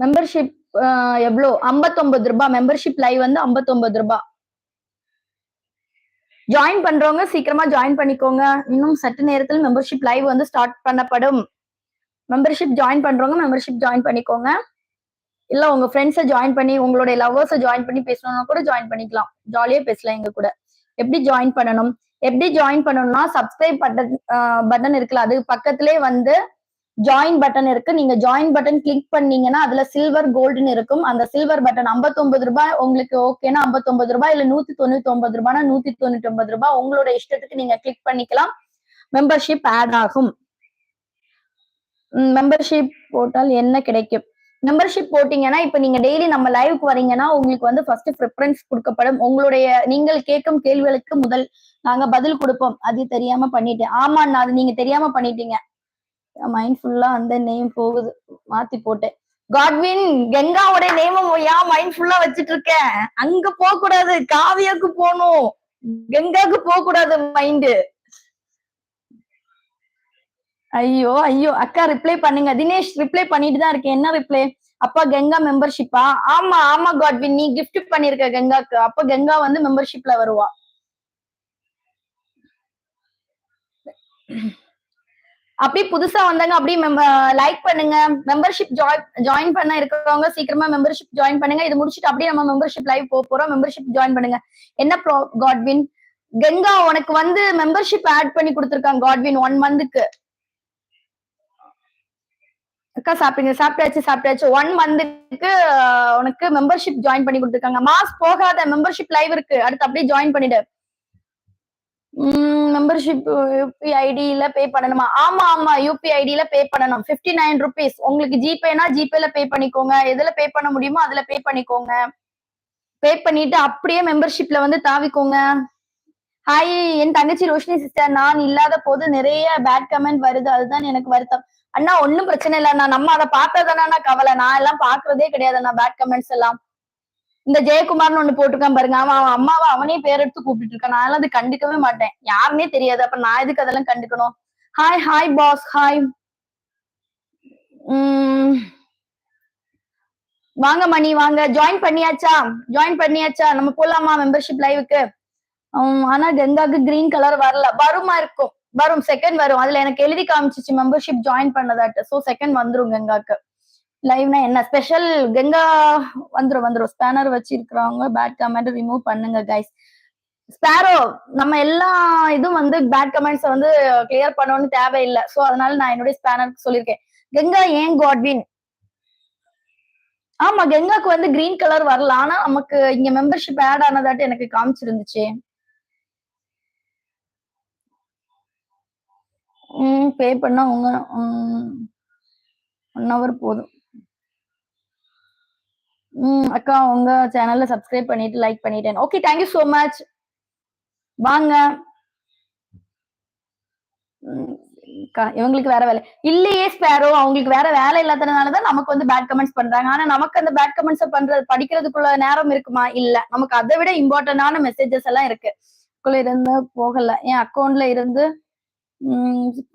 Membership எவ்வளோ? ₹59. Membership live வந்து ₹59. Join பண்றவங்க சீக்கிரமா ஜாயின் பண்ணிக்கோங்க. இன்னும் சற்று நேரத்தில் மெம்பர்ஷிப் லைவ் வந்து ஸ்டார்ட் பண்ணப்படும். மெம்பர்ஷிப் ஜாயின் பண்றவங்க மெம்பர்ஷிப் ஜாயின் பண்ணிக்கோங்க. இல்ல உங்க ஃப்ரெண்ட்ஸை ஜாயின் பண்ணி உங்களுடைய லவ்வர்ஸை ஜாயின் பண்ணி பேசணும்னா கூட ஜாயின் பண்ணிக்கலாம். ஜாலியா பேசலாம் எங்க கூட. எப்படி ஜாயின் பண்ணணும்? எப்படி ஜாயின் பண்ணணும்னா சப்ஸ்கிரைப் பட்டன் இருக்குல்ல, அது பக்கத்திலே வந்து ஜாயின் பட்டன் இருக்கு. நீங்க ஜாயின் பட்டன் கிளிக் பண்ணீங்கன்னா அதுல சில்வர் கோல்டுன்னு இருக்கும். அந்த சில்வர் பட்டன் ₹59 உங்களுக்கு ஓகேனா ₹59, இல்ல ₹199 ₹199 உங்களோட இஷ்டத்துக்கு நீங்க கிளிக் பண்ணிக்கலாம். மெம்பர்ஷிப் ஆட் ஆகும். மெம்பர்ஷிப் போட்டால் என்ன கிடைக்கும்? மெம்பர்ஷிப் போட்டீங்கன்னா இப்ப நீங்க டெய்லி நம்ம லைவுக்கு வரீங்கன்னா உங்களுக்கு வந்து ஃபர்ஸ்ட் ப்ரிஃபரன்ஸ் கொடுக்கப்படும். உங்களுடைய நீங்கள் கேட்கும் கேள்விகளுக்கு முதல் நாங்க பதில் கொடுப்போம். அது தெரியாம பண்ணிட்டேன். ஆமா, அது நீங்க தெரியாம பண்ணிட்டீங்க. மைண்ட் ஃபுல்லா அந்த நேம் போகுது, மாத்தி போட்டேன். காட்வின், கங்காவோட நேமும் ஏன் மைண்ட் ஃபுல்லா வச்சிட்டு இருக்கேன்? அங்க போக கூடாது, காவியாக்கு போகணும். கங்காக்கு போக கூடாது மைண்டு. ஐயோ ஐயோ, அக்கா ரிப்ளை பண்ணுங்க. தினேஷ் ரிப்ளை பண்ணிட்டு தான் இருக்கேன். என்ன ரிப்ளை? அப்பா கங்கா மெம்பர்ஷிப்பா? ஆமா ஆமா காட்வின், நீ கிஃப்ட் பண்ணிருக்க கங்காக்கு. அப்ப கங்கா வந்து மெம்பர்ஷிப்ல வருவா. அப்படியே புதுசா வந்தாங்க அப்படியே லைக் பண்ணுங்க. மெம்பர்ஷிப் ஜாயின் பண்ண இருக்கிறவங்க சீக்கிரமா மெம்பர்ஷிப் ஜாயின் பண்ணுங்க. இது முடிச்சுட்டு அப்படியே நம்ம மெம்பர்ஷிப் லைவ் போறோம். மெம்பர்ஷிப் ஜாயின் பண்ணுங்க. என்ன காட்வின்? கங்கா உனக்கு வந்து மெம்பர்ஷிப் ஆட் பண்ணி கொடுத்துருக்காங்க காட்வின் 1 மந்த்துக்கு. அக்கா சாப்பிட்டீங்க? சாப்பிட்டாச்சு 1 மந்த்துக்கு உனக்கு மெம்பர்ஷிப் ஜாயின் பண்ணி கொடுத்துருக்காங்க. மாஸ் போகாத, மெம்பர்ஷிப் லைவ் இருக்கு, அடுத்து அப்படியே ஜாயின் பண்ணிடு. மெம்பர்ஷிப் யூபி ஐடியில பே பண்ணணுமா? ஆமா ஆமா, யூபி ஐடியில பே பண்ணணும். ₹59. உங்களுக்கு ஜிபேனா ஜிபேல பே பண்ணிக்கோங்க. எதுல பே பண்ண முடியுமோ அதுல பே பண்ணிக்கோங்க. பே பண்ணிட்டு அப்படியே மெம்பர்ஷிப்ல வந்து தாவிக்கோங்க. ஹாய், என் தங்கச்சி ரோஷினி சிஸ்டர், நான் இல்லாத போது நிறைய பேட் கமெண்ட் வருது, அதுதான் எனக்கு வருத்தம். அண்ணா ஒன்னும் பிரச்சனை இல்ல அண்ணா, நம்ம அதை பார்த்ததானா கவலை. நான் எல்லாம் பாக்குறதே கிடையாது அண்ணா பேட் கமெண்ட்ஸ் எல்லாம். இந்த ஜெயக்குமார்னு ஒண்ணு போட்டுருக்கான் பாருங்க, அவன் அம்மாவை அவனே பேர் எடுத்து கூப்பிட்டு இருக்கான். நான் எல்லாம் அது கண்டுக்கவே மாட்டேன். யாருன்னே தெரியாது, அப்ப நான் எதுக்கு அதெல்லாம் கண்டுக்கணும்? Hi hi boss, hi. வாங்க மணி, வாங்க. ஜாயின் பண்ணியாச்சா? நம்ம போலாமா மெம்பர்ஷிப் லைவுக்கு? ஆனா கங்காக்கு கிரீன் கலர் வரல. வருமா இருக்கும், வரும், செகண்ட் வரும். அதுல எனக்கு எழுதி காமிச்சிச்சு மெம்பர்ஷிப் ஜாயின் பண்ணதாட்டு. சோ செகண்ட் வந்துரும் கங்காக்கு. லைவ்னா என்ன ஸ்பெஷல்? கங்கா வந்துரும். ஸ்பேனர் வச்சிருக்கிறவங்க பேட் கமெண்ட் ரிமூவ் பண்ணுங்க கைஸ். ஸ்பேரோ, நம்ம எல்லா இதுவும் வந்து பேட் கமெண்ட்ஸ் வந்து கிளியர் பண்ணணும்னு தேவையில்லை. சோ அதனால நான் என்னுடைய ஸ்பேனருக்கு சொல்லியிருக்கேன். கங்கா ஏன் காட்வின்? ஆமா, கங்காக்கு வந்து கிரீன் கலர் வரல. ஆனா நமக்கு இங்க மெம்பர்ஷிப் ஆட் ஆனதாட்டு எனக்கு காமிச்சிருந்துச்சு. பே பண்ணா உங்க 1 hour போதும். அக்கா உங்க சேனல்ல சப்ஸ்கிரைப் பண்ணிட்டு லைக் பண்ணிட்டேன். Okay, thank you so much. வாங்க. இவங்களுக்கு வேற வேலை இல்லையே ஸ்பேரோ, அவங்களுக்கு வேற வேலை இல்லாததுனாலதான் நமக்கு வந்து பேட் கமெண்ட்ஸ் பண்றாங்க. ஆனா நமக்கு அந்த பேட் கமெண்ட்ஸ் படிக்கிறதுக்குள்ள நேரம் இருக்குமா? இல்ல, நமக்கு அதை விட இம்பார்ட்டன்டான மெசேஜஸ் எல்லாம் இருக்கு. இருந்து போகல, என் அக்கௌண்ட்ல இருந்து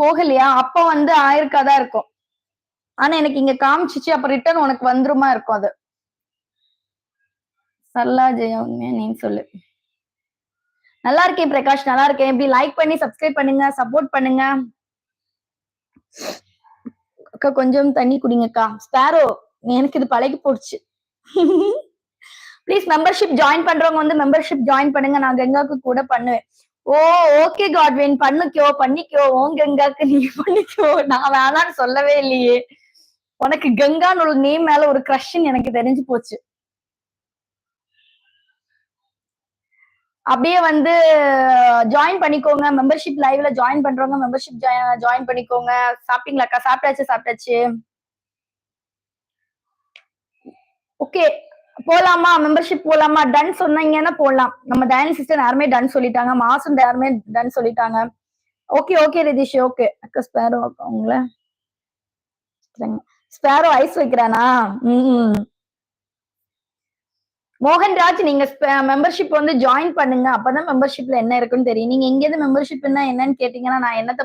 போகலையா? அப்ப வந்து ஆயிருக்காதான் இருக்கும். ஆனா எனக்கு இங்க காமிச்சிச்சு, அப்ப ரிட்டர்ன் உனக்கு வந்துருமா இருக்கும். அது சல்லா ஜெயா, நீ சொல்லு. நல்லா இருக்கேன் பிரகாஷ், நல்லா இருக்கேன். இப்படி லைக் பண்ணி சப்ஸ்கிரைப் பண்ணுங்க, சப்போர்ட் பண்ணுங்க. அக்கா கொஞ்சம் தண்ணி குடிங்கக்கா. ஸ்பேரோ, எனக்கு இது பழகி போடுச்சு. ப்ளீஸ் மெம்பர்ஷிப் ஜாயின் பண்றவங்க வந்து மெம்பர்ஷிப் ஜாயின் பண்ணுங்க. நான் கங்காக்கு கூட பண்ணுவேன். ஓ ஓகே காட்வின், பண்ணிக்கோ. உன் கங்காக்கு நீ பண்ணிக்கோ. நான் வேணான்னு சொல்லவே இல்லையே. உனக்கு கங்கான்னு ஒரு நேம் மேல ஒரு கிரஷ்ன்னு எனக்கு தெரிஞ்சு போச்சு. அப்படியே வந்து ஜாயின் பண்ணிக்கோங்க. மெம்பர்ஷிப் லைவ்ல ஜாயின் பண்றவங்க மெம்பர்ஷிப் ஜாயின் பண்ணிக்கோங்க. சாப்பிட்டீங்களாக்கா? சாப்பிட்டாச்சு. ஓகே, போலாமா? மெம்பர்ஷிப் போலாமா? டன் சொன்னீங்கன்னா போலாம். நம்ம டயல் சிஸ்டர் யாருமே டன் சொல்லிட்டாங்க. மாசம் யாருமே டன் சொல்லிட்டாங்க. Okay Ritish, okay. அக்கா ஸ்பேரோ அவங்கள ஸ்பேரோ ஐஸ் வைக்கிறானா? மோகன்ராஜ், நீங்க மெம்பர்ஷிப் வந்து ஜாயின் பண்ணுங்க. அப்பதான் மெம்பர்ஷிப்ல என்ன இருக்குன்னு தெரியும். நீங்க எங்க இருந்து மெம்பர்ஷிப்னா என்னன்னு கேட்டீங்கன்னா நான் என்னத்த